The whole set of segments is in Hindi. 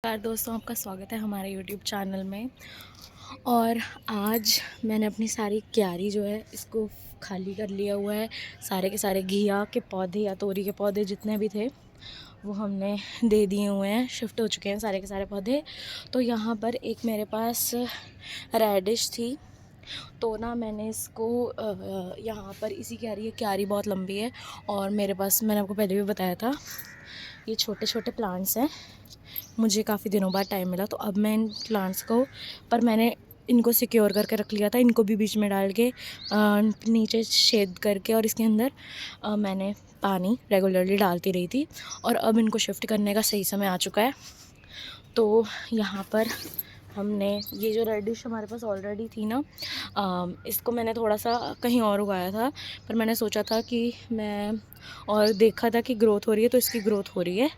नमस्कार दोस्तों, आपका स्वागत है हमारे YouTube चैनल में। और आज मैंने अपनी सारी क्यारी जो है इसको खाली कर लिया हुआ है। सारे के सारे घिया के पौधे या तोरी के पौधे जितने भी थे वो हमने दे दिए हुए हैं, शिफ्ट हो चुके हैं सारे के सारे पौधे। तो यहाँ पर एक मेरे पास रेडिश थी, तो ना मैंने इसको यहाँ पर इसी क्यारी बहुत लंबी है और मेरे पास, मैंने आपको पहले भी बताया था, ये छोटे छोटे प्लांट्स हैं। मुझे काफ़ी दिनों बाद टाइम मिला तो अब मैं इन प्लांट्स को, पर मैंने इनको सिक्योर करके रख लिया था, इनको भी बीच में डाल के नीचे छेद करके, और इसके अंदर मैंने पानी रेगुलरली डालती रही थी। और अब इनको शिफ्ट करने का सही समय आ चुका है। तो यहाँ पर हमने ये जो रेडिश हमारे पास ऑलरेडी थी ना, इसको मैंने थोड़ा सा कहीं और उगाया था, पर मैंने सोचा था कि मैं, और देखा था कि ग्रोथ हो रही है, तो इसकी ग्रोथ हो रही है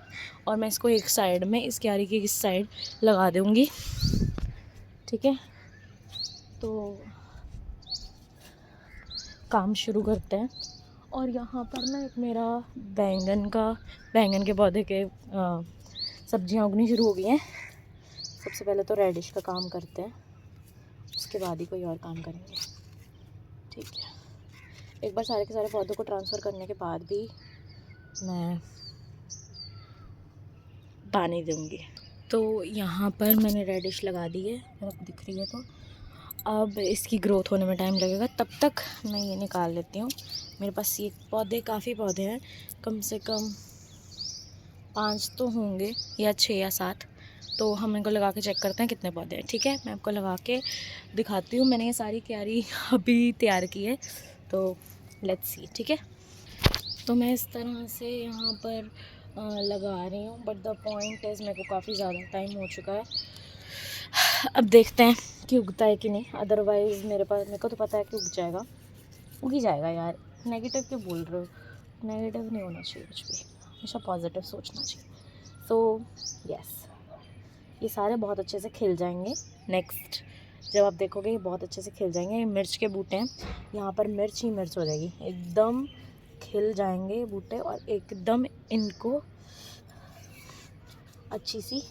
और मैं इसको एक साइड में, इस क्यारी की इस साइड लगा दूँगी। ठीक है, तो काम शुरू करते हैं। और यहाँ पर ना एक मेरा बैंगन के पौधे के सब्जियाँ उगनी शुरू हो गई हैं। सबसे पहले तो रेडिश का काम करते हैं, उसके बाद ही कोई और काम करेंगे। ठीक है, एक बार सारे के सारे पौधों को ट्रांसफ़र करने के बाद भी मैं पानी दूँगी। तो यहाँ पर मैंने रेडिश लगा दी है, आपको दिख रही है। तो अब इसकी ग्रोथ होने में टाइम लगेगा, तब तक मैं ये निकाल लेती हूँ। मेरे पास ये काफ़ी पौधे हैं, कम से कम 5 तो होंगे, या 6 या 7। तो हम इनको लगा के चेक करते हैं कितने पौधे हैं। ठीक है, मैं आपको लगा के दिखाती हूँ। मैंने ये सारी क्यारी अभी तैयार की है, तो लेट्स सी। ठीक है, तो मैं इस तरह से यहाँ पर लगा रही हूँ, बट द पॉइंट इज़ मेरे को काफ़ी ज़्यादा टाइम हो चुका है। अब देखते हैं कि उगता है कि नहीं। अदरवाइज़ मेरे को तो पता है कि उग जाएगा, उग ही जाएगा यार। नेगेटिव क्यों बोल रहे हो? नेगेटिव नहीं होना चाहिए कुछ भी, हमेशा पॉजिटिव सोचना चाहिए। सो यस, ये सारे बहुत अच्छे से खिल जाएंगे। नेक्स्ट जब आप देखोगे ये बहुत अच्छे से खिल जाएंगे। ये मिर्च के बूटे हैं, यहाँ पर मिर्च ही मिर्च हो जाएगी, एकदम खिल जाएंगे बूटे और एकदम इनको अच्छी सी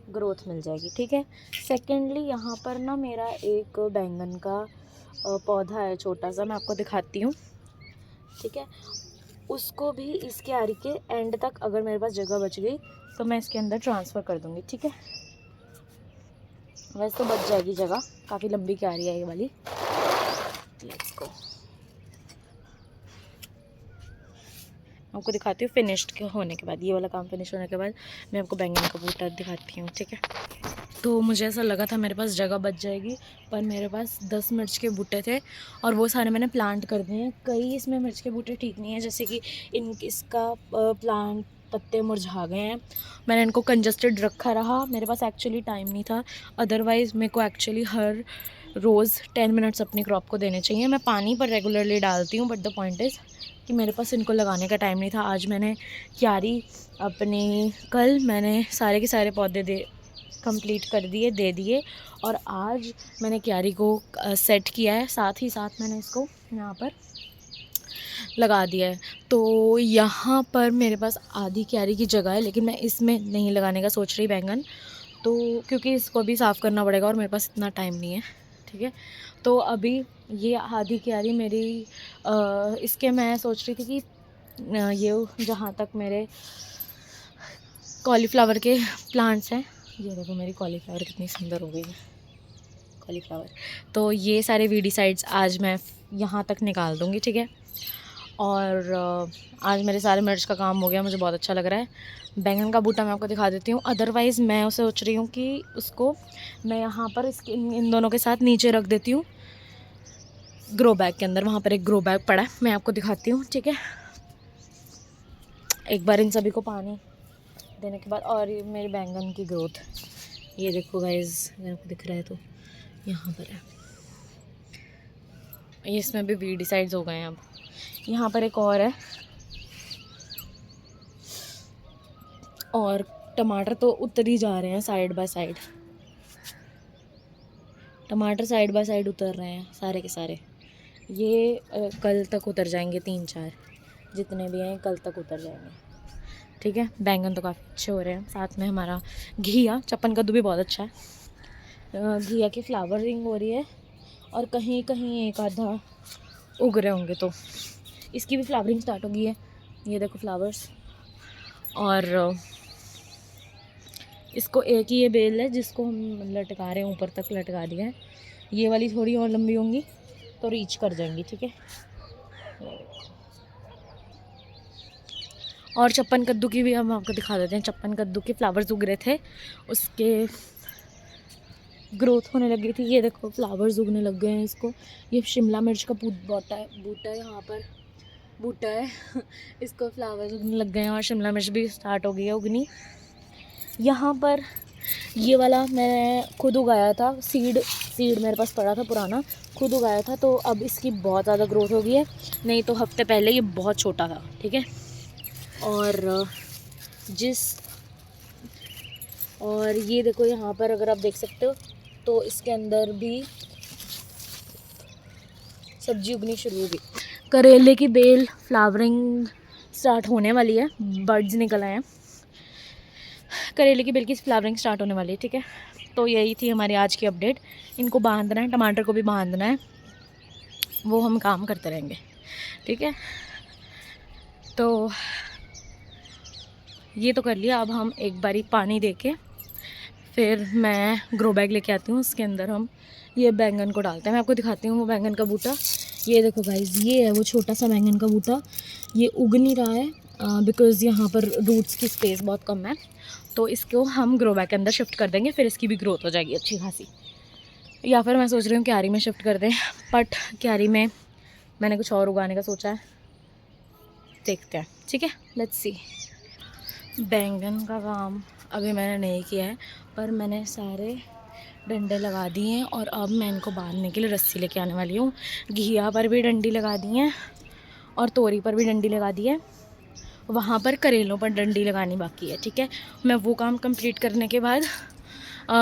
ग्रोथ मिल जाएगी। ठीक है, सेकेंडली यहाँ पर ना मेरा एक बैंगन का पौधा है छोटा सा, मैं आपको दिखाती हूँ। ठीक है, उसको भी इस क्यारी के एंड तक, अगर मेरे पास जगह बच गई तो मैं इसके अंदर ट्रांसफ़र कर दूँगी। ठीक है, वैसे तो बच जाएगी जगह, काफ़ी लंबी क्यारी है ये वाली। लेट्स गो, आपको दिखाती हूँ फिनिश्ड के होने के बाद, ये वाला काम फिनिश होने के बाद मैं आपको बैंगन का बूटा दिखाती हूँ। ठीक है, तो मुझे ऐसा लगा था मेरे पास जगह बच जाएगी, पर मेरे पास 10 मिर्च के बूटे थे और वो सारे मैंने प्लांट कर दिए हैं। कई इसमें मिर्च के बूटे ठीक नहीं है, जैसे कि इसका प्लांट पत्ते मुरझा गए हैं। मैंने इनको कंजस्टेड रखा रहा, मेरे पास एक्चुअली टाइम नहीं था। अदरवाइज़ मेरे को एक्चुअली हर रोज़ 10 मिनट्स अपनी क्रॉप को देने चाहिए। मैं पानी पर रेगुलरली डालती हूँ, बट द पॉइंट इज़ कि मेरे पास इनको लगाने का टाइम नहीं था। आज मैंने क्यारी अपनी, कल मैंने सारे के सारे पौधे कंप्लीट कर दिए, दे दिए, और आज मैंने क्यारी को सेट किया है। साथ ही साथ मैंने इसको यहाँ पर लगा दिया है। तो यहाँ पर मेरे पास आधी क्यारी की जगह है, लेकिन मैं इसमें नहीं लगाने का सोच रही बैंगन, तो क्योंकि इसको भी साफ़ करना पड़ेगा और मेरे पास इतना टाइम नहीं है। ठीक है, तो अभी ये आधी क्यारी मेरी इसके, मैं सोच रही थी कि ये जहाँ तक मेरे कॉलीफ्लावर के प्लांट्स हैं, ये देखो मेरी कॉलीफ्लावर कितनी सुंदर हो गई है, कॉलीफ्लावर। तो ये सारे वीडीसाइड्स आज मैं यहाँ तक निकाल दूँगी। ठीक है, और आज मेरे सारे मिर्च का काम हो गया, मुझे बहुत अच्छा लग रहा है। बैंगन का बूटा मैं आपको दिखा देती हूँ। अदरवाइज़ मैं उसे सोच रही हूँ कि उसको मैं यहाँ पर इसके इन दोनों के साथ नीचे रख देती हूँ ग्रो बैग के अंदर। वहाँ पर एक ग्रो बैग पड़ा है, मैं आपको दिखाती हूँ। ठीक है, एक बार इन सभी को पानी देने के बाद, और ये मेरी बैंगन की ग्रोथ, ये देखो गाइस, अगर आपको दिख रहा है तो यहाँ पर है। इसमें भी वीडीसाइड्स हो गए हैं। अब यहाँ पर एक और है, और टमाटर तो उतर ही जा रहे हैं साइड बाय साइड। टमाटर साइड बाय साइड उतर रहे हैं सारे के सारे। ये कल तक उतर जाएंगे, 3-4 जितने भी हैं कल तक उतर जाएंगे। ठीक है। बैंगन तो काफ़ी अच्छे हो रहे हैं, साथ में हमारा घिया, चप्पन कद्दू भी बहुत अच्छा है। घिया की फ्लावरिंग हो रही है और कहीं कहीं एक आधा उग रहे होंगे, तो इसकी भी फ्लावरिंग स्टार्ट हो गई है। ये देखो फ्लावर्स। और इसको एक ही ये बेल है जिसको हम लटका रहे हैं, ऊपर तक लटका दिया है। ये वाली थोड़ी और लंबी होंगी तो रीच कर जाएंगी, ठीक है। और चप्पन कद्दू की भी हम आपको दिखा देते हैं। चप्पन कद्दू के फ्लावर्स उग रहे थे, उसके ग्रोथ होने लगी थी। ये देखो फ्लावर्स उगने लग गए हैं इसको। ये शिमला मिर्च का बूटा है, यहाँ पर बूटा है इसको फ्लावर्स उगने लग गए हैं और शिमला मिर्च भी स्टार्ट हो गई है उगनी। यहाँ पर ये वाला मैं खुद उगाया था, सीड मेरे पास पड़ा था पुराना, खुद उगाया था। तो अब इसकी बहुत ज़्यादा ग्रोथ हो गई है, नहीं तो हफ्ते पहले ये बहुत छोटा था, ठीक है। और ये देखो यहाँ पर अगर आप देख सकते हो तो इसके अंदर भी सब्जी उगनी शुरू हो गई। करेले की बेल फ्लावरिंग स्टार्ट होने वाली है, बर्ड्स निकल आए हैं। करेले की बेल की फ्लावरिंग स्टार्ट होने वाली है, ठीक है। तो यही थी हमारी आज की अपडेट। इनको बांधना है, टमाटर को भी बांधना है, वो हम काम करते रहेंगे, ठीक है। तो ये तो कर लिया। अब हम एक बारी पानी देके फिर मैं ग्रो बैग लेके आती हूँ, उसके अंदर हम ये बैंगन को डालते हैं। मैं आपको दिखाती हूँ वो बैंगन का बूटा। ये देखो गाइस, ये है वो छोटा सा बैंगन का बूटा। ये उग नहीं रहा है बिकॉज़ यहाँ पर रूट्स की स्पेस बहुत कम है। तो इसको हम ग्रो बैग के अंदर शिफ्ट कर देंगे, फिर इसकी भी ग्रोथ हो जाएगी अच्छी खासी। या फिर मैं सोच रही हूँ क्यारी में शिफ्ट कर दें, बट क्यारी में मैंने कुछ और उगाने का सोचा है, देखते हैं, ठीक है। Let's see. बैंगन का काम अभी मैंने नहीं किया है, पर मैंने सारे डंडे लगा दिए हैं और अब मैं इनको बांधने के लिए रस्सी लेके आने वाली हूँ। घिया पर भी डंडी लगा दी है और तोरी पर भी डंडी लगा दी है। वहाँ पर करेलों पर डंडी लगानी बाकी है, ठीक है। मैं वो काम कंप्लीट करने के बाद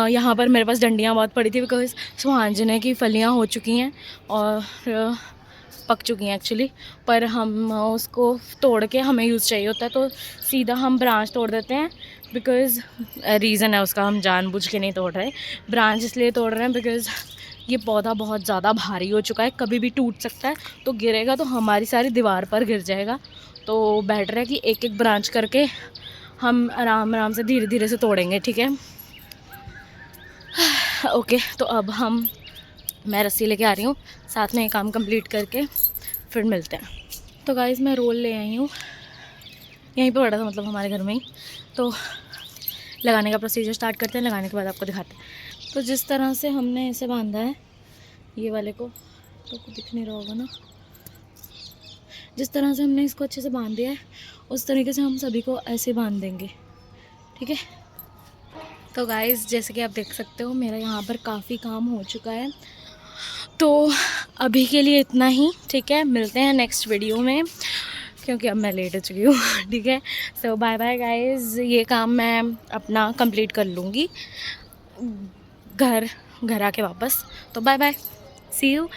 यहाँ पर मेरे पास डंडियाँ बहुत पड़ी थी बिकॉज सुहांजने की फलियाँ हो चुकी हैं और पक चुकी हैं एक्चुअली, पर हम उसको तोड़ के हमें यूज़ चाहिए होता है तो सीधा हम ब्रांच तोड़ देते हैं। बिकॉज़ रीज़न है उसका, हम जानबूझ के नहीं तोड़ रहे। ब्रांच इसलिए तोड़ रहे हैं बिकॉज़ ये पौधा बहुत ज़्यादा भारी हो चुका है, कभी भी टूट सकता है, तो गिरेगा तो हमारी सारी दीवार पर गिर जाएगा। तो बेटर है कि एक एक ब्रांच करके हम आराम आराम से धीरे धीरे से तोड़ेंगे, ठीक है। ओके, तो अब मैं रस्सी लेके आ रही हूँ, साथ में ये काम कंप्लीट करके फिर मिलते हैं। तो गाइस मैं रोल ले आई हूँ, यहीं पे पड़ा था मतलब हमारे घर में ही। तो लगाने का प्रोसीजर स्टार्ट करते हैं, लगाने के बाद आपको दिखाते हैं। तो जिस तरह से हमने इसे बांधा है, ये वाले को तो दिख नहीं रहा होगा ना, जिस तरह से हमने इसको अच्छे से बांध दिया है उस तरीके से हम सभी को ऐसे बांध देंगे, ठीक है। तो गाइस जैसे कि आप देख सकते हो मेरा यहाँ पर काफ़ी काम हो चुका है, तो अभी के लिए इतना ही, ठीक है। मिलते हैं नेक्स्ट वीडियो में क्योंकि अब मैं लेट हो चुकी हूँ, ठीक है। सो बाय बाय गाइस। ये काम मैं अपना कंप्लीट कर लूँगी घर आके वापस। तो बाय बाय, सी यू,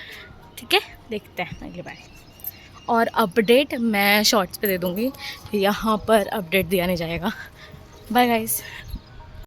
ठीक है। देखते हैं अगली बार। और अपडेट मैं शॉर्ट्स पे दे दूँगी, यहाँ पर अपडेट दिया नहीं जाएगा। Bye guys.